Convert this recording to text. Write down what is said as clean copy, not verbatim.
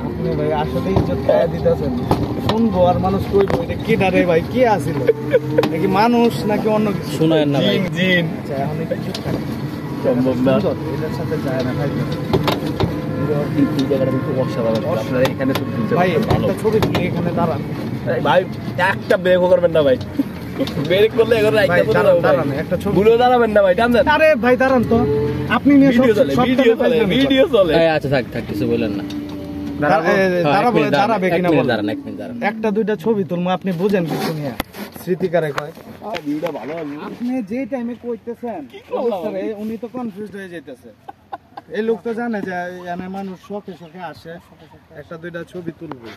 আপনি ভাই আসলে ইজ্জত খাইয়া দিতেছেন। শুনবো আর মানুষ কইবো এটা কি ডারে ভাই কি আসিল, নাকি মানুষ নাকি অন্য কিছু? শোনায়েন না ভাই। জিন আচ্ছা এখন একটু চুপ থাকেন। সম্ভব না। সুন্দর, এটার সাথে যায় না ভাই। এই জায়গাটা কিন্তু অসাধারণ। আপনারা এখানে তো ভাই একটা ছবি তুলি, এখানে দাঁড়ান। ভাই একটা ব্রেকও করবেন না ভাই। ব্রেক করলে এখন ভাই রাইখা দাঁড়ান, দাঁড়ান, একটা ছবি। ভুলেও দাঁড়াবেন না ভাই, টানছেন। আরে ভাই দাঁড়ান তো, আপনি নিয়ে ভিডিও চলে, ভিডিও চলে, ভিডিও চলে। আচ্ছা থাক থাক, কিছু বললেন না। দাঁড়াবো, দাঁড়াবে কিনা বলেন। দাঁড়ান, 1 মিনিট দাঁড়ান। একটা দুইটা ছবি তুলবো, আপনি বুঝেন কিছু নিয়ে স্মৃতিকারে কয়। ভিডিওটা ভালো হবে। আপনি যে টাইমে কইতেছেন উনি তো কনফিউজড হয়ে যাইতেছে। এই লোক তো জানে যে এখানে মানুষ শখে শখে আসে, একটা দুইটা ছবি তুলবে।